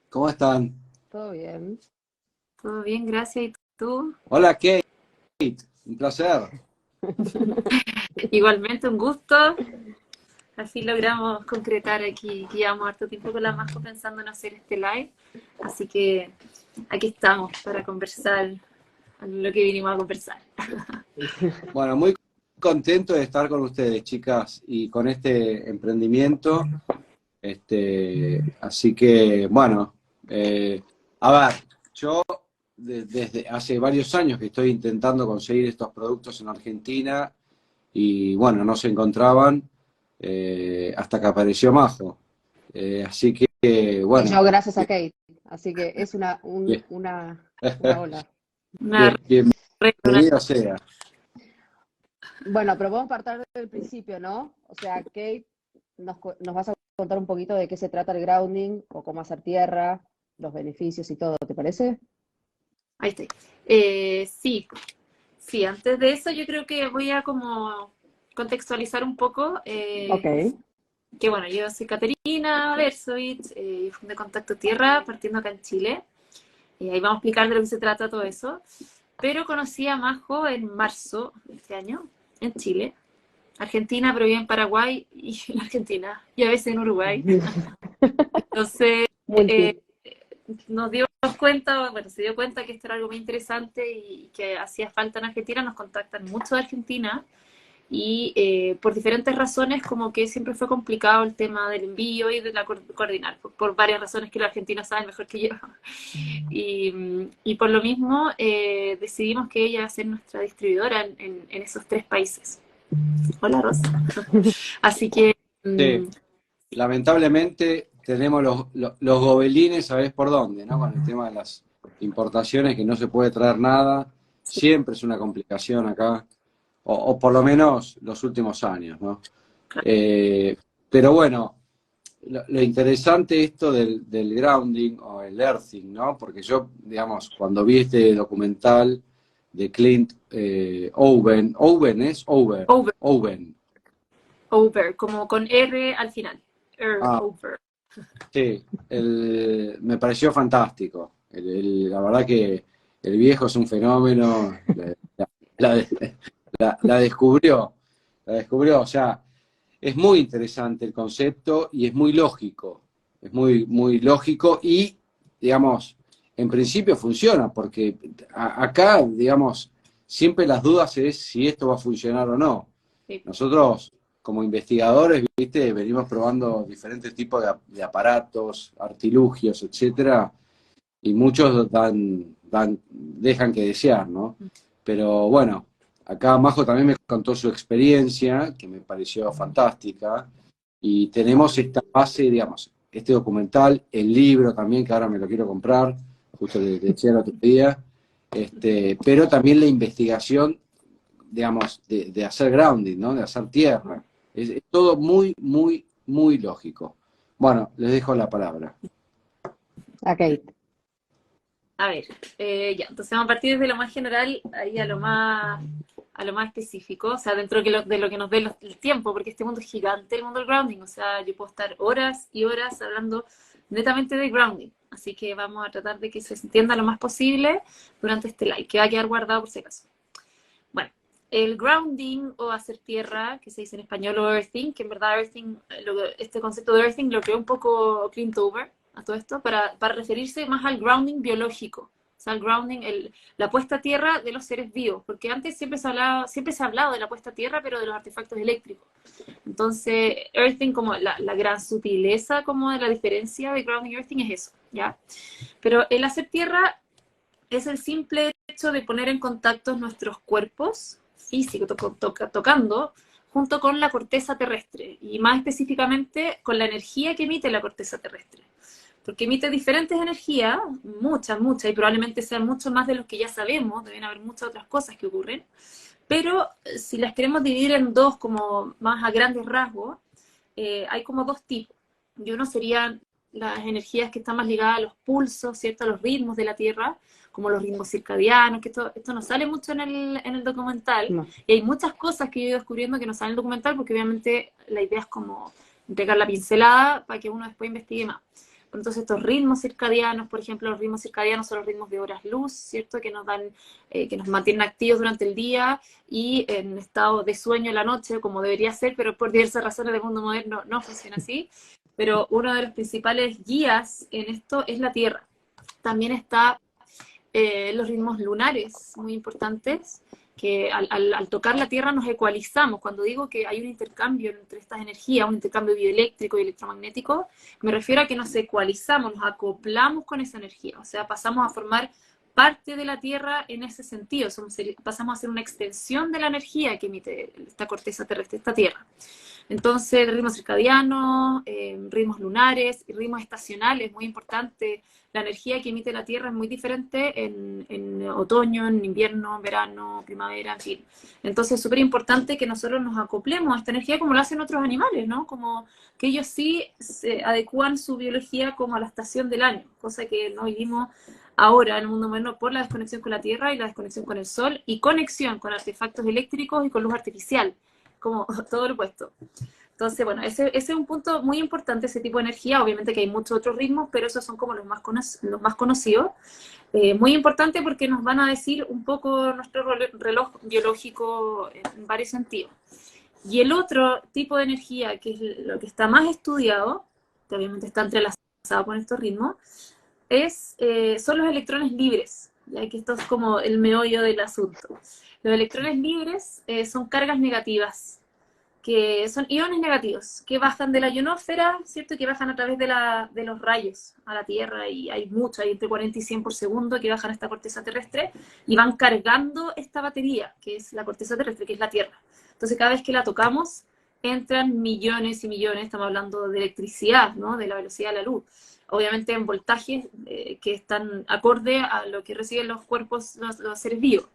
¿Cómo están? Todo bien. Todo bien, gracias. ¿Y tú? Hola, Kate. Un placer. Igualmente, un gusto. Así logramos concretar aquí, que llevamos harto tiempo con la Majo pensando en hacer este live. Así que aquí estamos para conversar lo que vinimos a conversar. Bueno, muy contento de estar con ustedes, chicas, y con este emprendimiento. Así que, bueno, a ver, yo desde hace varios años que estoy intentando conseguir estos productos en Argentina y, bueno, no se encontraban hasta que apareció Majo. Así que, Y bueno, yo gracias a Kate. Así que es bien- una ola. Una red, bienvenido sea. Bueno, pero vamos a partir del principio, ¿no? O sea, Kate, nos vas a contar un poquito de qué se trata el grounding o cómo hacer tierra, los beneficios y todo, ¿te parece? Ahí estoy. Sí, sí, antes de eso yo creo que voy a como contextualizar un poco. Ok. Que bueno, yo soy Caterina Bersovich, fundé Contacto Tierra partiendo acá en Chile. Ahí vamos a explicar de lo que se trata todo eso. Pero conocí a Majo en marzo de este año, en Chile. Argentina, pero vive en Paraguay y en Argentina, y a veces en Uruguay. Entonces, Multi. nos dimos cuenta, bueno, se dio cuenta que esto era algo muy interesante y que hacía falta en Argentina. Nos contactan mucho de Argentina y por diferentes razones como que siempre fue complicado el tema del envío y de la coordinar, por varias razones que los argentinos saben mejor que yo. Y por lo mismo decidimos que ella iba a ser nuestra distribuidora en esos tres países. Hola, Rosa. Así que Sí. Lamentablemente tenemos los gobelines, ¿sabés por dónde? ¿No? Con el tema de las importaciones, que no se puede traer nada, sí, siempre es una complicación acá, o por lo menos los últimos años, ¿no? claro. Eh, pero bueno, lo interesante esto del grounding o el earthing, ¿no? Porque yo, digamos, cuando vi este documental de Clint Owen, Owen es Over, Over, Owen. over, como con R al final. Ah, Over. sí, me pareció fantástico. La verdad que el viejo es un fenómeno. La- la descubrió. La descubrió. O sea, es muy interesante el concepto y es muy lógico. Es muy, muy lógico y, digamos, en principio funciona, porque acá, digamos, siempre las dudas es si esto va a funcionar o no. Sí. Nosotros, como investigadores, ¿viste? Venimos probando diferentes tipos de aparatos, artilugios, etcétera, y muchos dejan que desear, ¿no? Pero bueno, acá Majo también me contó su experiencia, que me pareció fantástica, y tenemos esta base, digamos, este documental, el libro también, que ahora me lo quiero comprar, justo le decía el otro día, pero también la investigación, digamos, de hacer grounding, ¿no? De hacer tierra. Es todo muy, muy, muy lógico. Bueno, les dejo la palabra. A Kate. A ver, ya, entonces vamos a partir desde lo más general ahí a lo más específico, o sea, dentro de lo que nos dé el tiempo, porque este mundo es gigante, el mundo del grounding, o sea, yo puedo estar horas y horas hablando netamente de grounding, así que vamos a tratar de que se entienda lo más posible durante este live, que va a quedar guardado por si acaso. Bueno, el grounding o hacer tierra, que se dice en español, o earthing, que en verdad earthing, este concepto de earthing lo creó un poco Clint Over a todo esto, para referirse más al grounding biológico. O sea, el grounding, la puesta a tierra de los seres vivos, porque antes siempre se ha hablado de la puesta a tierra, pero de los artefactos eléctricos. Entonces, earthing, como la gran sutileza, como de la diferencia de grounding y earthing es eso, ¿ya? Pero el hacer tierra es el simple hecho de poner en contacto nuestros cuerpos físicos, tocando, junto con la corteza terrestre, y más específicamente con la energía que emite la corteza terrestre. Porque emite diferentes energías, muchas, muchas, y probablemente sean mucho más de los que ya sabemos, deben haber muchas otras cosas que ocurren, pero si las queremos dividir en dos, como más a grandes rasgos, hay como dos tipos. Y uno serían las energías que están más ligadas a los pulsos, ¿cierto? A los ritmos de la Tierra, como los ritmos circadianos, que esto no sale mucho en el documental. No. Y hay muchas cosas que he ido descubriendo que no salen en el documental, porque obviamente la idea es como entregar la pincelada para que uno después investigue más. Entonces estos ritmos circadianos, por ejemplo, los ritmos circadianos son los ritmos de horas luz, ¿cierto? Que nos dan, que nos mantienen activos durante el día y en estado de sueño en la noche, como debería ser, pero por diversas razones del mundo moderno no funciona así. Pero uno de los principales guías en esto es la Tierra. También está los ritmos lunares, muy importantes, que al tocar la Tierra nos ecualizamos. Cuando digo que hay un intercambio entre estas energías, un intercambio bioeléctrico y electromagnético, me refiero a que nos ecualizamos, nos acoplamos con esa energía, o sea, pasamos a formar parte de la Tierra en ese sentido, pasamos a ser una extensión de la energía que emite esta corteza terrestre, esta Tierra. Entonces, ritmos circadianos, ritmos lunares y ritmos estacionales, muy importante. La energía que emite la Tierra es muy diferente en otoño, en invierno, verano, primavera, en fin. Entonces, es súper importante que nosotros nos acoplemos a esta energía como lo hacen otros animales, ¿no? Como que ellos sí se adecúan su biología como a la estación del año, cosa que no vivimos ahora en el mundo moderno por la desconexión con la Tierra y la desconexión con el Sol y conexión con artefactos eléctricos y con luz artificial, como todo lo opuesto. Entonces, bueno, ese es un punto muy importante, ese tipo de energía. Obviamente que hay muchos otros ritmos, pero esos son como los más conocidos. Muy importante porque nos van a decir un poco nuestro reloj biológico en varios sentidos. Y el otro tipo de energía, que es lo que está más estudiado, que obviamente está entrelazado con estos ritmos, son los electrones libres, ya que esto es como el meollo del asunto. Los electrones libres son cargas negativas, que son iones negativos, que bajan de la ionosfera, ¿cierto? Que bajan a través de los rayos a la Tierra, y hay mucho, hay entre 40 y 100 por segundo que bajan a esta corteza terrestre, y van cargando esta batería, que es la corteza terrestre, que es la Tierra. Entonces, cada vez que la tocamos, entran millones y millones, estamos hablando de electricidad, ¿no? De la velocidad de la luz. Obviamente en voltajes que están acorde a lo que reciben los cuerpos, los seres vivos.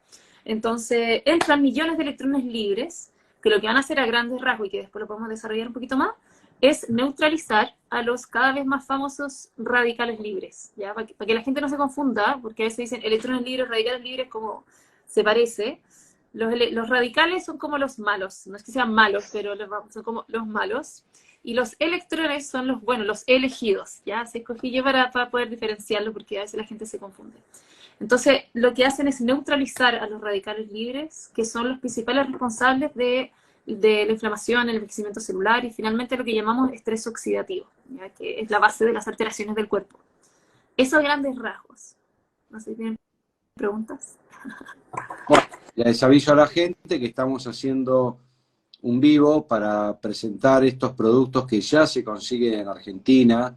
Entonces, entran millones de electrones libres, que lo que van a hacer a grandes rasgos, y que después lo podemos desarrollar un poquito más, es neutralizar a los cada vez más famosos radicales libres, ¿ya? Para que la gente no se confunda, porque a veces dicen electrones libres, radicales libres, como se parece. Los radicales son como los malos, no es que sean malos, pero son como los malos, y los electrones son los buenos, los elegidos, ¿ya? Se escogí yo para poder diferenciarlo, porque a veces la gente se confunde. Entonces, lo que hacen es neutralizar a los radicales libres, que son los principales responsables de la inflamación, el envejecimiento celular y finalmente lo que llamamos estrés oxidativo, ¿ya? Que es la base de las alteraciones del cuerpo. Esos grandes rasgos. No sé si tienen preguntas. Bueno, les aviso a la gente que estamos haciendo un vivo para presentar estos productos que ya se consiguen en Argentina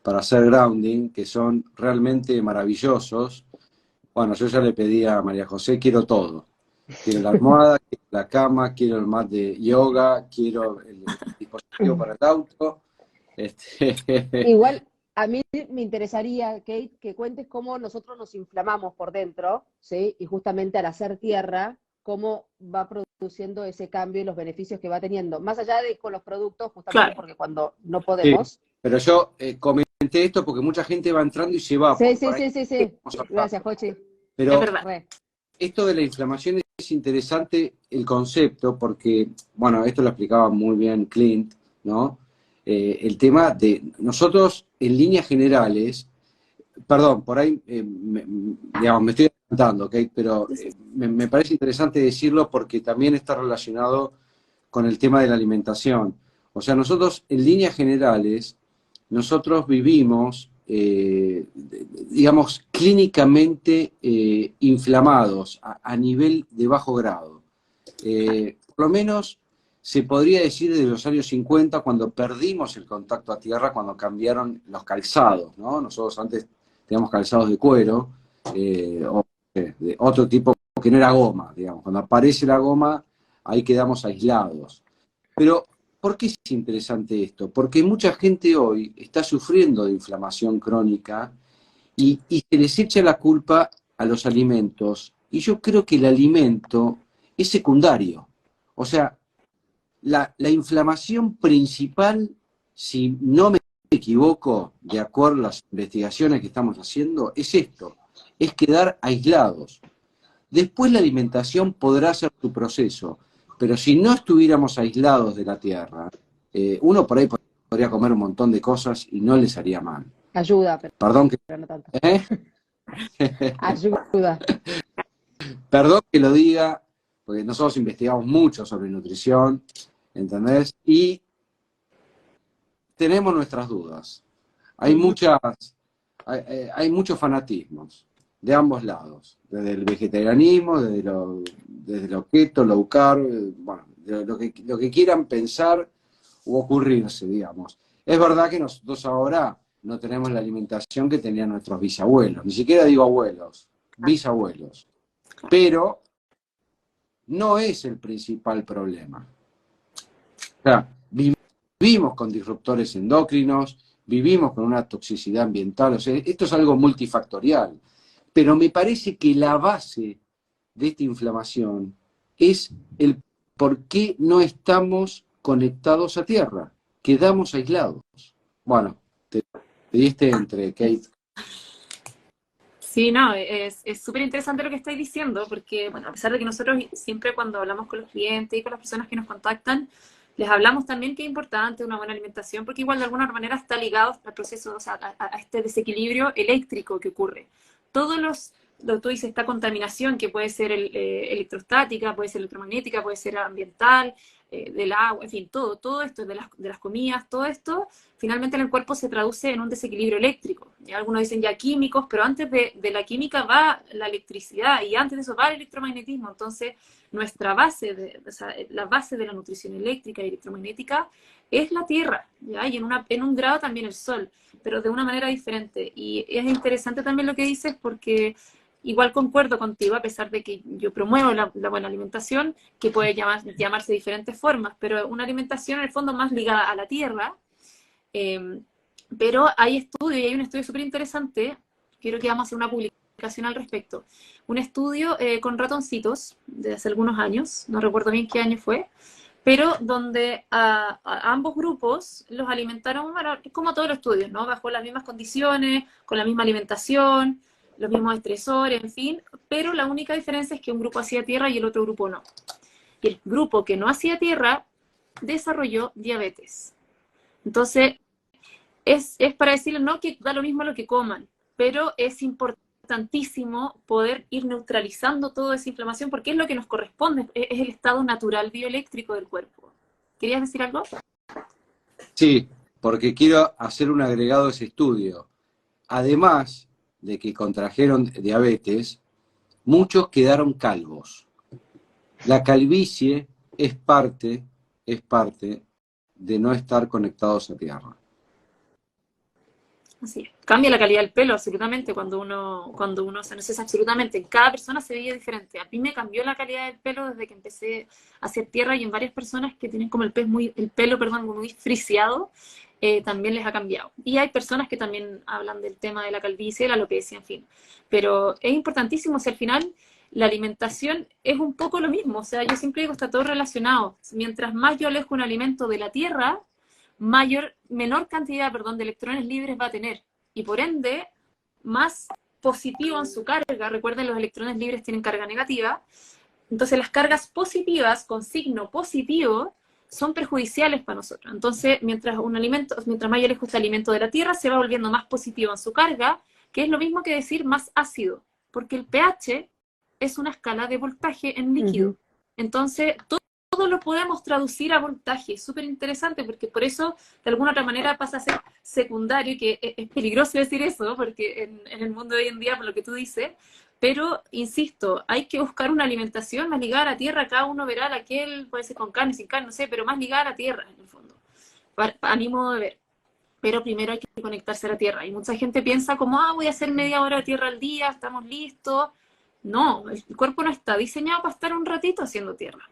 para hacer grounding, que son realmente maravillosos. Bueno, yo ya le pedí a María José, quiero todo. Quiero la almohada, quiero la cama, quiero el mat de yoga, quiero el dispositivo para el auto. Igual, a mí me interesaría, Kate, que cuentes cómo nosotros nos inflamamos por dentro, ¿sí? Y justamente al hacer tierra, cómo va produciendo ese cambio y los beneficios que va teniendo. Más allá de con los productos, justamente Claro. porque cuando no podemos... Sí, pero yo comenté esto porque mucha gente va entrando y se va. Sí. Gracias, Jochi. Pero Es verdad. esto de la inflamación es interesante el concepto porque, bueno, esto lo explicaba muy bien Clint, ¿no? El tema de nosotros en líneas generales, perdón, por ahí, digamos, me estoy adelantando, ¿ok? Pero me parece interesante decirlo porque también está relacionado con el tema de la alimentación. O sea, nosotros en líneas generales, nosotros vivimos, digamos, clínicamente inflamados a nivel de bajo grado. Por lo menos se podría decir desde los años 50, cuando perdimos el contacto a tierra, cuando cambiaron los calzados, ¿no? Nosotros antes teníamos calzados de cuero, o de otro tipo que no era goma, digamos. Cuando aparece la goma, ahí quedamos aislados. Pero, ¿por qué es interesante esto? Porque mucha gente hoy está sufriendo de inflamación crónica y se les echa la culpa a los alimentos. Y yo creo que el alimento es secundario. O sea, la inflamación principal, si no me equivoco, de acuerdo a las investigaciones que estamos haciendo, es esto, es quedar aislados. Después la alimentación podrá ser su proceso, pero si no estuviéramos aislados de la tierra, uno por ahí podría comer un montón de cosas y no les haría mal. Ayuda, Perdón que, pero no tanto. ¿eh? Ayuda. Perdón que lo diga, porque nosotros investigamos mucho sobre nutrición, ¿entendés? Y tenemos nuestras dudas. Hay muchos fanatismos de ambos lados, desde el vegetarianismo, desde lo keto, low carb, bueno, de lo que quieran pensar u ocurrirse, digamos. Es verdad que nosotros ahora no tenemos la alimentación que tenían nuestros bisabuelos, ni siquiera digo abuelos, bisabuelos, pero no es el principal problema. O sea, vivimos con disruptores endocrinos, vivimos con una toxicidad ambiental, o sea, esto es algo multifactorial, pero me parece que la base de esta inflamación es el por qué no estamos conectados a tierra, quedamos aislados. Bueno, te diste entre, Kate. Sí, no, es súper interesante lo que estáis diciendo, porque, bueno, a pesar de que nosotros siempre cuando hablamos con los clientes y con las personas que nos contactan, les hablamos también que es importante una buena alimentación, porque igual de alguna manera está ligado al proceso, o sea, a este desequilibrio eléctrico que ocurre. Todos tú dices, esta contaminación que puede ser electrostática, puede ser electromagnética, puede ser ambiental, del agua, en fin, todo esto, de las comidas, todo esto, finalmente en el cuerpo se traduce en un desequilibrio eléctrico. Y algunos dicen ya químicos, pero antes de la química va la electricidad y antes de eso va el electromagnetismo. Entonces, nuestra base, o sea, la base de la nutrición eléctrica y electromagnética es la Tierra, ¿ya? Y en un grado también el Sol, pero de una manera diferente. Y es interesante también lo que dices porque igual concuerdo contigo, a pesar de que yo promuevo la buena alimentación, que puede llamarse de diferentes formas, pero una alimentación en el fondo más ligada a la tierra. Pero hay estudios, y hay un estudio súper interesante, creo que vamos a hacer una publicación al respecto. Un estudio con ratoncitos de hace algunos años, no recuerdo bien qué año fue, pero donde a ambos grupos los alimentaron, bueno, como todos los estudios, ¿no? Bajo las mismas condiciones, con la misma alimentación, los mismos estresores, en fin, pero la única diferencia es que un grupo hacía tierra y el otro grupo no. Y el grupo que no hacía tierra desarrolló diabetes. Entonces, es para decirles, no que da lo mismo lo que coman, pero es importantísimo poder ir neutralizando toda esa inflamación porque es lo que nos corresponde, es el estado natural bioeléctrico del cuerpo. ¿Querías decir algo? Sí, porque quiero hacer un agregado a ese estudio. Además de que contrajeron diabetes, muchos quedaron calvos. La calvicie es parte de no estar conectados a tierra. Así. Cambia la calidad del pelo absolutamente cuando uno, o sea, no sé, absolutamente, en cada persona se veía diferente. A mí me cambió la calidad del pelo desde que empecé a hacer tierra y en varias personas que tienen como el pelo muy friseado, también les ha cambiado. Y hay personas que también hablan del tema de la calvicie, la alopecia, en fin. Pero es importantísimo, si al final la alimentación es un poco lo mismo, o sea, yo siempre digo, está todo relacionado. Mientras más yo alejo un alimento de la tierra, menor cantidad, de electrones libres va a tener y por ende más positivo en su carga. Recuerden, los electrones libres tienen carga negativa, entonces las cargas positivas con signo positivo son perjudiciales para nosotros. Entonces, mientras más yo alejo este alimento de la tierra, se va volviendo más positivo en su carga, que es lo mismo que decir más ácido, porque el pH es una escala de voltaje en líquido. Entonces, todo lo podemos traducir a voltaje. Es súper interesante porque por eso, de alguna otra manera, pasa a ser secundario, que es peligroso decir eso, porque en el mundo de hoy en día, por lo que tú dices, pero, insisto, hay que buscar una alimentación más ligada a la tierra. Cada uno verá aquel, puede ser con carne, sin carne, no sé, pero más ligada a la tierra, en el fondo, a mi modo de ver. Pero primero hay que conectarse a la tierra. Y mucha gente piensa como, voy a hacer media hora de tierra al día, estamos listos. No, el cuerpo no está diseñado para estar un ratito haciendo tierra.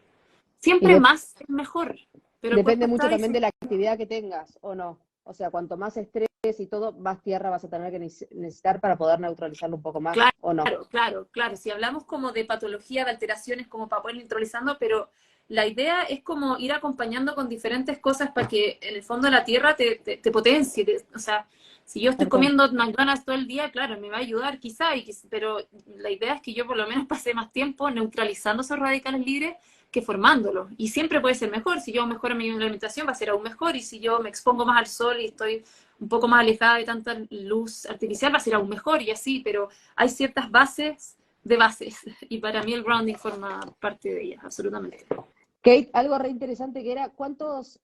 Siempre más es mejor. Pero depende mucho también de la actividad que tengas, ¿o no? O sea, cuanto más estrés y todo, más tierra vas a tener que necesitar para poder neutralizarlo un poco más, claro, ¿o no? Claro. Si hablamos como de patología, de alteraciones, como para poder neutralizando, pero la idea es como ir acompañando con diferentes cosas para que en el fondo la tierra te potencie. O sea, si yo estoy comiendo McDonald's todo el día, claro, me va a ayudar quizá, pero la idea es que yo por lo menos pase más tiempo neutralizando esos radicales libres que formándolos. Y siempre puede ser mejor. Si yo mejoro mi alimentación, va a ser aún mejor. Y si yo me expongo más al sol y estoy un poco más alejada de tanta luz artificial, va a ser aún mejor y así, pero hay ciertas bases de bases, y para mí el grounding forma parte de ellas, absolutamente. Kate, algo re interesante que era, ¿cuántos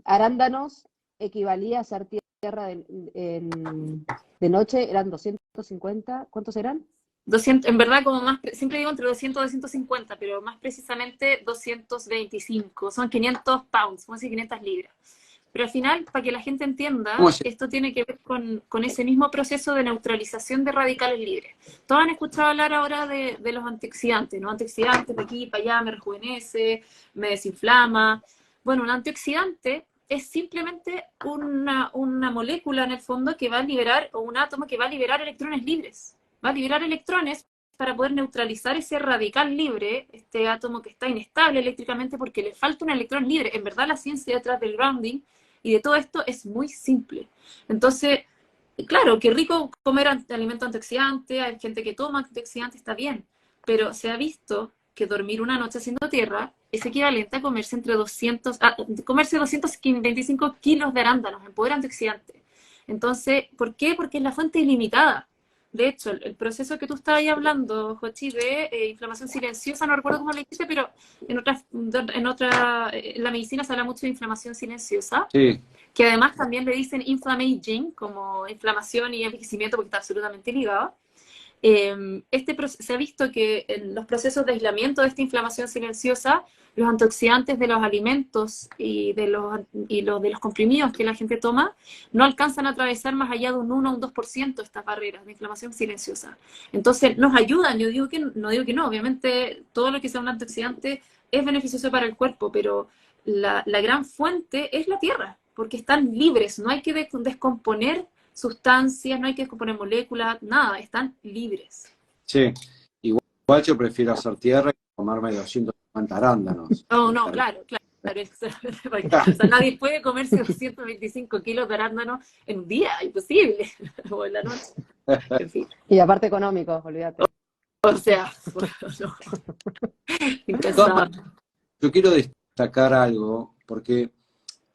arándanos equivalía a ser tierra de noche? ¿Eran 250? ¿Cuántos eran? 200, en verdad, como más, siempre digo entre 200 y 250, pero más precisamente 225, son 500 pounds, como decir 500 libras. Pero al final, para que la gente entienda, esto tiene que ver con ese mismo proceso de neutralización de radicales libres. Todos han escuchado hablar ahora de los antioxidantes, ¿no? Antioxidantes, de aquí para allá, me rejuvenece, me desinflama. Bueno, un antioxidante es simplemente una molécula en el fondo que va a liberar, o un átomo que va a liberar electrones libres. Va a liberar electrones para poder neutralizar ese radical libre, este átomo que está inestable eléctricamente porque le falta un electrón libre. En verdad, la ciencia detrás del grounding y de todo esto es muy simple. Entonces, claro, qué rico comer alimento antioxidante, hay gente que toma antioxidante, está bien, pero se ha visto que dormir una noche haciendo tierra es equivalente a comerse comerse 225 kilos de arándanos en poder antioxidante. Entonces, ¿por qué? Porque es la fuente ilimitada. De hecho, el proceso que tú estabas ahí hablando, Jochi, de inflamación silenciosa, no recuerdo cómo le dijiste, pero en la medicina se habla mucho de inflamación silenciosa, Sí. que además también le dicen inflammaging, como inflamación y envejecimiento, porque está absolutamente ligado. Se ha visto que en los procesos de aislamiento de esta inflamación silenciosa, los antioxidantes de los alimentos y de los comprimidos que la gente toma no alcanzan a atravesar más allá de un 1 o un 2% estas barreras de inflamación silenciosa. Entonces, nos ayudan. Yo no digo que no, obviamente todo lo que sea un antioxidante es beneficioso para el cuerpo, pero la gran fuente es la tierra, porque están libres, no hay que descomponer sustancias, no hay que descomponer moléculas, nada, están libres. Sí, igual yo prefiero hacer tierra que comerme 250 arándanos. No, claro. O sea, nadie puede comerse 225 kilos de arándano en un día, imposible, o en la noche. En fin. Y aparte económico, olvídate. O sea, no. Impresionante. Yo quiero destacar algo, porque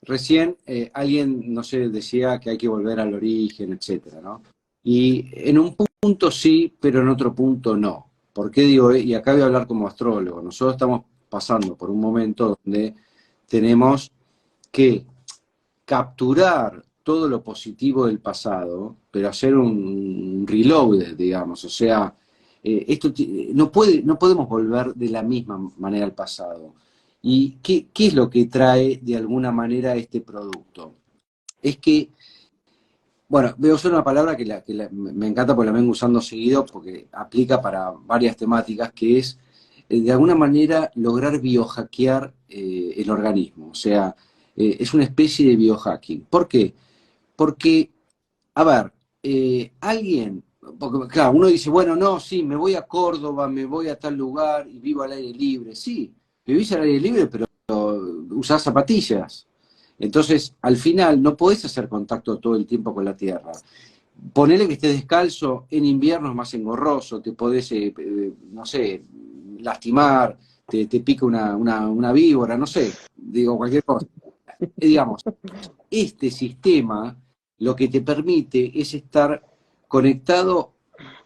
recién alguien, no sé, decía que hay que volver al origen, etcétera, ¿no? Y en un punto sí, pero en otro punto no. ¿Por qué digo? Y acá voy a hablar como astrólogo. Nosotros estamos pasando por un momento donde tenemos que capturar todo lo positivo del pasado, pero hacer un reload, digamos. O sea, no podemos volver de la misma manera al pasado. ¿Y qué es lo que trae de alguna manera este producto? Es que, bueno, voy a usar una palabra que me encanta porque la vengo usando seguido porque aplica para varias temáticas, que es, de alguna manera, lograr biohackear el organismo. O sea, es una especie de biohacking. ¿Por qué? Porque, a ver, porque claro, uno dice, bueno, no, sí, me voy a Córdoba, me voy a tal lugar y vivo al aire libre. Sí, vivís al aire libre, pero usás zapatillas. Entonces, al final, no podés hacer contacto todo el tiempo con la tierra. Ponele que estés descalzo, en invierno es más engorroso, te podés, no sé, lastimar, te pica una víbora, no sé, digo cualquier cosa. Digamos, este sistema lo que te permite es estar conectado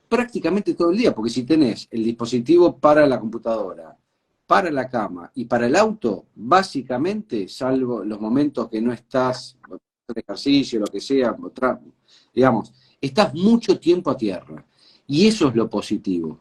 prácticamente todo el día, porque si tenés el dispositivo para la computadora, para la cama y para el auto, básicamente, salvo los momentos que no estás, de ejercicio, lo que sea, digamos, estás mucho tiempo a tierra. Y eso es lo positivo.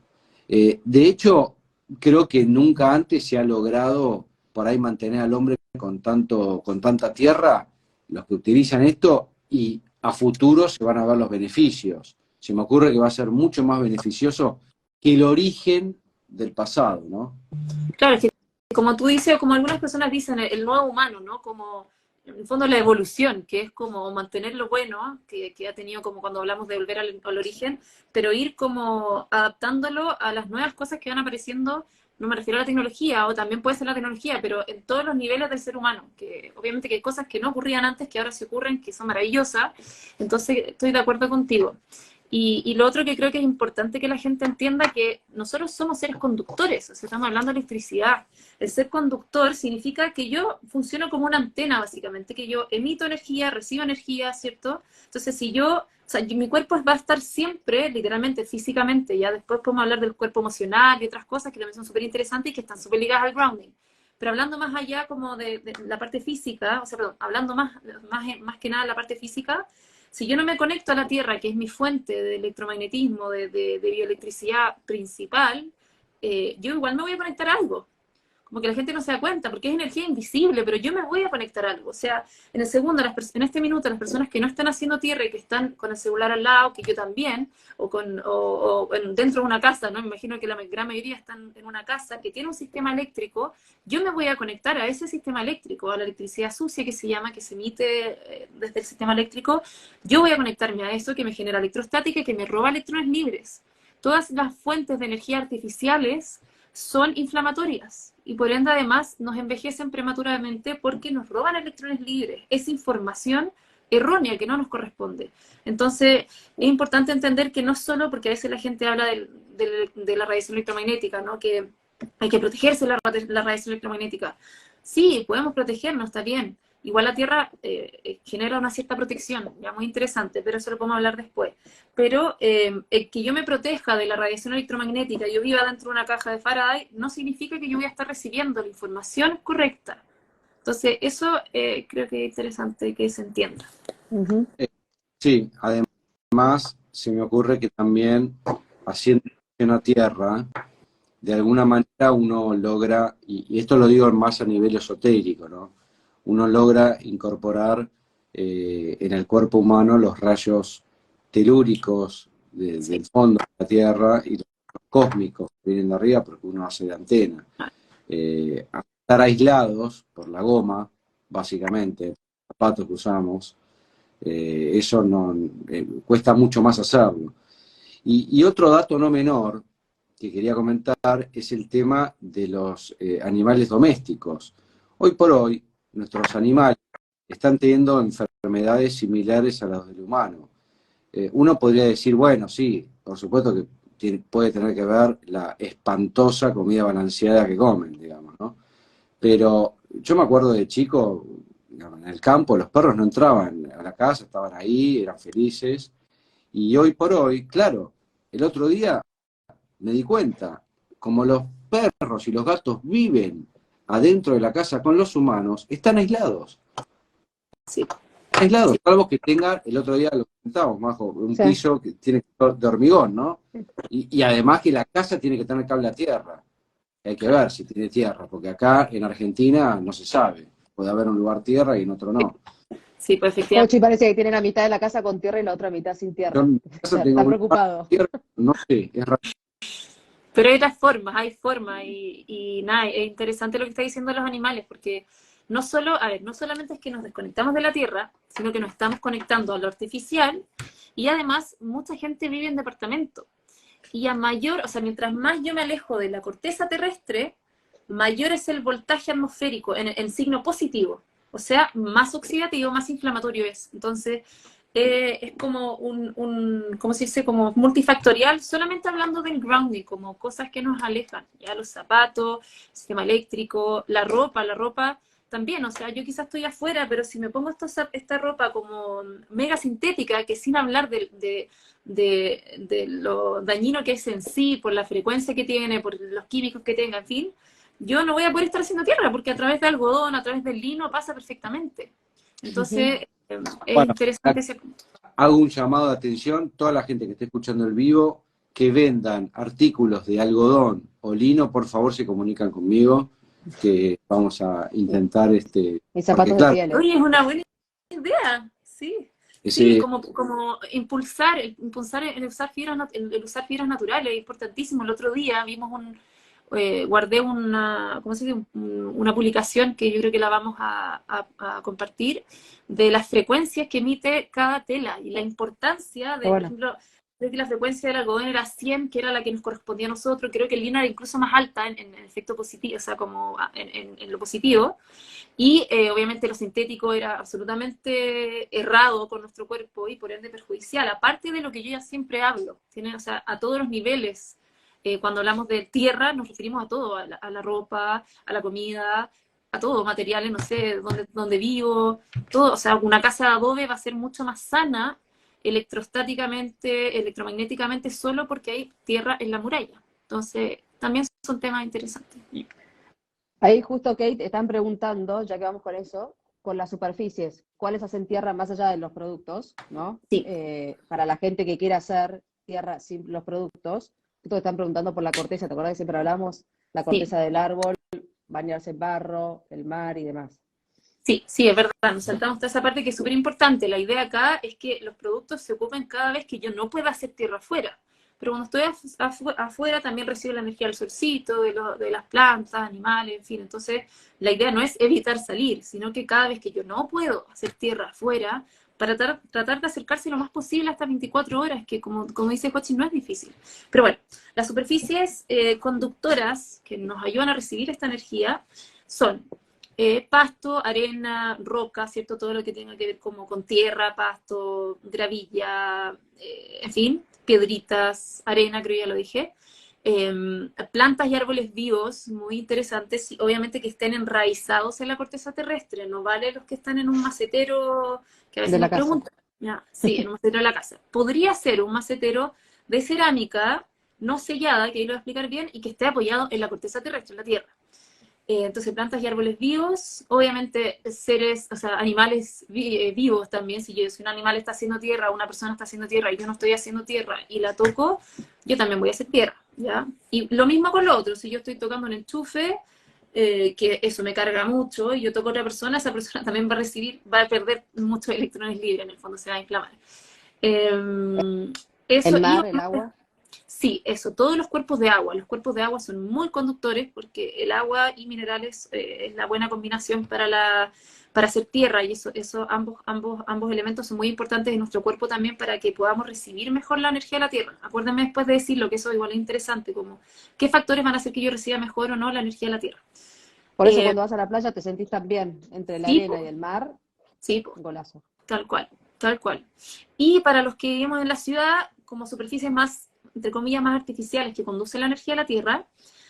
De hecho, creo que nunca antes se ha logrado por ahí mantener al hombre con tanta tierra, los que utilizan esto, y a futuro se van a ver los beneficios. Se me ocurre que va a ser mucho más beneficioso que el origen del pasado, ¿no? Claro, es que como tú dices, o como algunas personas dicen, el nuevo humano, ¿no? Como, en el fondo, la evolución, que es como mantener lo bueno, que ha tenido como cuando hablamos de volver al origen, pero ir como adaptándolo a las nuevas cosas que van apareciendo. No me refiero a la tecnología, o también puede ser la tecnología, pero en todos los niveles del ser humano, que obviamente que hay cosas que no ocurrían antes, que ahora se ocurren, que son maravillosas. Entonces, estoy de acuerdo contigo. Y lo otro que creo que es importante que la gente entienda que nosotros somos seres conductores, o sea, estamos hablando de electricidad. El ser conductor significa que yo funciono como una antena, básicamente, que yo emito energía, recibo energía, ¿cierto? Entonces, si yo, o sea, mi cuerpo va a estar siempre, literalmente, físicamente, ya después podemos hablar del cuerpo emocional y otras cosas que también son súper interesantes y que están súper ligadas al grounding. Pero hablando más allá como de la parte física, o sea, perdón, hablando más que nada de la parte física, si yo no me conecto a la Tierra, que es mi fuente de electromagnetismo, de bioelectricidad principal, yo igual me voy a conectar a algo. Como que la gente no se da cuenta, porque es energía invisible, pero yo me voy a conectar a algo. O sea, en el segundo, en este minuto, las personas que no están haciendo tierra y que están con el celular al lado, que yo también, dentro de una casa, ¿no? Me imagino que la gran mayoría están en una casa que tiene un sistema eléctrico, yo me voy a conectar a ese sistema eléctrico, a la electricidad sucia que se llama, que se emite desde el sistema eléctrico, yo voy a conectarme a eso que me genera electrostática y que me roba electrones libres. Todas las fuentes de energía artificiales son inflamatorias y por ende además nos envejecen prematuramente porque nos roban electrones libres. Es información errónea que no nos corresponde. Entonces es importante entender que no solo, porque a veces la gente habla de la radiación electromagnética, ¿no? Que hay que protegerse de la radiación electromagnética. Sí, podemos protegernos, está bien. Igual la Tierra genera una cierta protección, ya muy interesante, pero eso lo podemos hablar después. Pero que yo me proteja de la radiación electromagnética, yo viva dentro de una caja de Faraday, no significa que yo voy a estar recibiendo la información correcta. Entonces, eso creo que es interesante que se entienda. Sí, además se me ocurre que también haciendo una tierra, de alguna manera uno logra, y esto lo digo más a nivel esotérico, ¿no? Uno logra incorporar en el cuerpo humano los rayos telúricos del fondo de la Tierra y los cósmicos que vienen de arriba porque uno hace de antena. A estar aislados por la goma, básicamente, los zapatos que usamos, eso no cuesta mucho más hacerlo. Y otro dato no menor que quería comentar es el tema de los animales domésticos. Hoy por hoy, nuestros animales están teniendo enfermedades similares a las del humano. Uno podría decir, bueno, sí, por supuesto que puede tener que ver la espantosa comida balanceada que comen, digamos, ¿no? Pero yo me acuerdo de chico, digamos, en el campo los perros no entraban a la casa, estaban ahí, eran felices. Y hoy por hoy, claro, el otro día me di cuenta, como los perros y los gatos viven adentro de la casa con los humanos, están aislados. Sí. Aislados, salvo que tengan, el otro día lo comentábamos, Majo, un piso que tiene de hormigón, ¿no? Y además que la casa tiene que tener cable a tierra. Hay que ver si tiene tierra, porque acá en Argentina no se sabe. Puede haber un lugar tierra y en otro no. Sí, pues efectivamente. Ochi parece que tiene la mitad de la casa con tierra y la otra mitad sin tierra. Yo en mi casa tengo Está preocupado. tierra, no sé, es raro. Pero hay formas, y nada, es interesante lo que está diciendo los animales, porque no solamente es que nos desconectamos de la Tierra, sino que nos estamos conectando a lo artificial, y además mucha gente vive en departamento. Y mientras más yo me alejo de la corteza terrestre, mayor es el voltaje atmosférico en signo positivo. O sea, más oxidativo, más inflamatorio es. Entonces, es como ¿cómo se dice? Como multifactorial, solamente hablando del grounding, como cosas que nos alejan. Ya los zapatos, el sistema eléctrico, la ropa también. O sea, yo quizás estoy afuera, pero si me pongo esta ropa como mega sintética, que sin hablar de lo dañino que es en sí, por la frecuencia que tiene, por los químicos que tenga, en fin, yo no voy a poder estar haciendo tierra, porque a través de algodón, a través del lino, pasa perfectamente. Entonces, es Bueno, interesante ese punto. hago un llamado de atención, toda la gente que esté escuchando el vivo, que vendan artículos de algodón o lino, por favor se comunican conmigo, que vamos a intentar Mis zapatos claro, de pieles. Oye, es una buena idea, sí. Sí, como impulsar el usar fibras naturales, es importantísimo. El otro día vimos guardé ¿cómo se dice? Una publicación que yo creo que la vamos a compartir, de las frecuencias que emite cada tela y la importancia de, por ejemplo, que la frecuencia del algodón era 100, que era la que nos correspondía a nosotros. Creo que el lino era incluso más alta en efecto positivo, o sea, como en lo positivo. Y obviamente lo sintético era absolutamente errado con nuestro cuerpo y por ende perjudicial. Aparte de lo que yo ya siempre hablo, o sea, a todos los niveles. Cuando hablamos de tierra nos referimos a todo, a la ropa, a la comida, a todo, materiales, no sé, donde vivo, todo. O sea, una casa de adobe va a ser mucho más sana electrostáticamente, electromagnéticamente, solo porque hay tierra en la muralla. Entonces, también son temas interesantes. Ahí justo, Kate, están preguntando, ya que vamos con eso, con las superficies, ¿cuáles hacen tierra más allá de los productos, ¿no? Sí. Para la gente que quiera hacer tierra sin los productos, justo están preguntando por la corteza, ¿te acuerdas que siempre hablamos? La corteza del árbol, bañarse en barro, el mar y demás. Sí, sí, es verdad, nos saltamos toda esa parte que es súper importante. La idea acá es que los productos se ocupen cada vez que yo no pueda hacer tierra afuera. Pero cuando estoy afuera también recibo la energía del solcito, de las plantas, animales, en fin. Entonces, la idea no es evitar salir, sino que cada vez que yo no puedo hacer tierra afuera, para tratar de acercarse lo más posible a estas 24 horas, que como dice Jochi, no es difícil. Pero bueno, las superficies conductoras que nos ayudan a recibir esta energía son pasto, arena, roca, ¿cierto? Todo lo que tenga que ver como con tierra, pasto, gravilla, en fin, piedritas, arena, creo ya lo dije. Plantas y árboles vivos, muy interesantes, obviamente que estén enraizados en la corteza terrestre, no vale los que están en un macetero, que a veces nos preguntan. ¿Ya? Sí, en un macetero de la casa. Podría ser un macetero de cerámica no sellada, que ahí lo voy a explicar bien, y que esté apoyado en la corteza terrestre, en la tierra. Entonces, plantas y árboles vivos, obviamente seres, o sea, animales vivos también. Si un animal está haciendo tierra, una persona está haciendo tierra y yo no estoy haciendo tierra y la toco, yo también voy a hacer tierra, ¿ya? Y lo mismo con lo otro, si yo estoy tocando un enchufe, que eso me carga mucho, y yo toco a otra persona, esa persona también va a perder muchos electrones libres, en el fondo se va a inflamar. Eso, ¿El mar, el agua? Sí, eso, todos los cuerpos de agua. Los cuerpos de agua son muy conductores porque el agua y minerales es la buena combinación para hacer tierra, y ambos elementos son muy importantes en nuestro cuerpo también para que podamos recibir mejor la energía de la tierra. Acuérdenme después de decirlo, que eso igual es interesante, como qué factores van a hacer que yo reciba mejor o no la energía de la tierra. Por eso cuando vas a la playa te sentís tan bien, entre la arena y el mar, sí, golazo. Tal cual, tal cual. Y para los que vivimos en la ciudad, como superficies más, entre comillas, más artificiales que conducen la energía a la tierra,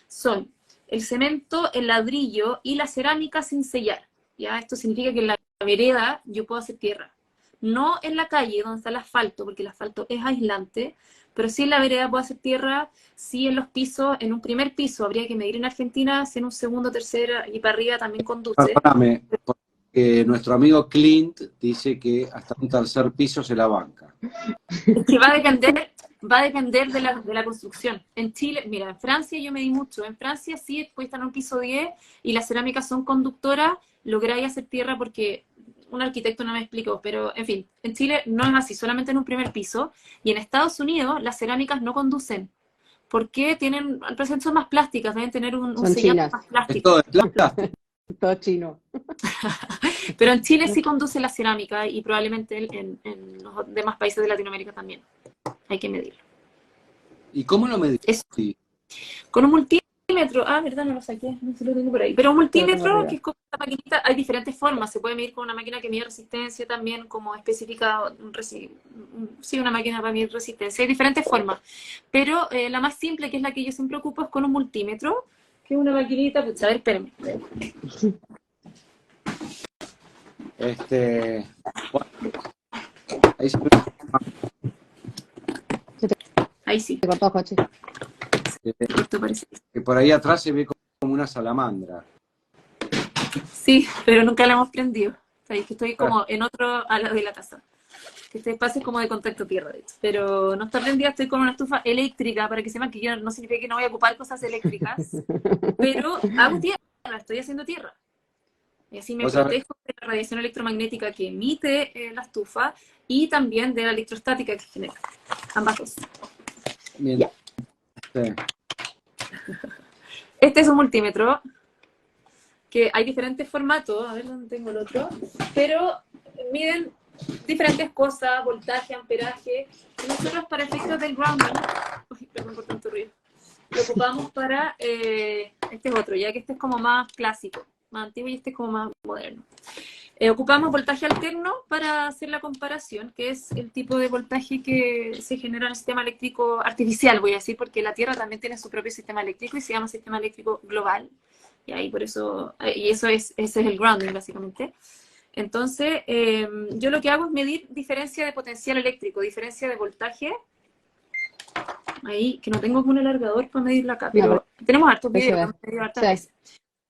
son el cemento, el ladrillo y la cerámica sin sellar. ¿Ya? Esto significa que en la vereda yo puedo hacer tierra. No en la calle donde está el asfalto, porque el asfalto es aislante, pero sí en la vereda puedo hacer tierra, sí en los pisos, en un primer piso habría que medir en Argentina, si en un segundo, tercero y para arriba también conduce. Perdóname, porque nuestro amigo Clint dice que hasta un tercer piso se la banca. Es que va a depender de la construcción. En Chile, mira, en Francia yo medí mucho. En Francia sí puede estar en un piso 10 y las cerámicas son conductoras, lográis hacer tierra porque un arquitecto no me explicó, pero en fin, en Chile no es así, solamente en un primer piso. Y en Estados Unidos las cerámicas no conducen. Porque al parecer son más plásticas, deben tener un sellado más plástico. Es todo de plástico. Todo chino. Pero en Chile sí conduce la cerámica y probablemente en los demás países de Latinoamérica también. Hay que medirlo. ¿Y cómo lo medís? Sí. Con un multímetro, verdad, no lo saqué, no se lo tengo por ahí. Pero un multímetro, que es como una maquinita, hay diferentes formas. Se puede medir con una máquina que mide resistencia también, como específica, sí, una máquina para medir resistencia. Hay diferentes formas. Pero la más simple, que es la que yo siempre ocupo, es con un multímetro, que es una maquinita, pues, a ver, espérenme. Bueno, ahí se Ahí sí. Te cortó, Jochi. que por ahí atrás se ve como una salamandra. Sí, pero nunca la hemos prendido. Estoy como en otro a la de la casa. Este espacio es como de contacto tierra, de hecho. Pero no está prendida, estoy con una estufa eléctrica para que sepan que yo no significa que no voy a ocupar cosas eléctricas, pero hago tierra, estoy haciendo tierra. Y así me protejo de la radiación electromagnética que emite la estufa y también de la electrostática que genera. Ambas cosas. Bien. Ya. Sí. Este es un multímetro que hay diferentes formatos, a ver dónde tengo el otro, pero miden diferentes cosas, voltaje, amperaje. Nosotros para efectos del grounding, uy, perdón por tanto ruido, lo ocupamos para, este es otro, ya que este es como más clásico, más antiguo y este es como más moderno. Ocupamos voltaje alterno para hacer la comparación, que es el tipo de voltaje que se genera en el sistema eléctrico artificial, voy a decir, porque la Tierra también tiene su propio sistema eléctrico y se llama sistema eléctrico global. Y ahí por eso, y eso es, ese es el grounding básicamente. Entonces, yo lo que hago es medir diferencia de potencial eléctrico, diferencia de voltaje. Ahí, que no tengo un alargador para medirlo acá, pero tenemos hartos videos que hemos medido hartas veces.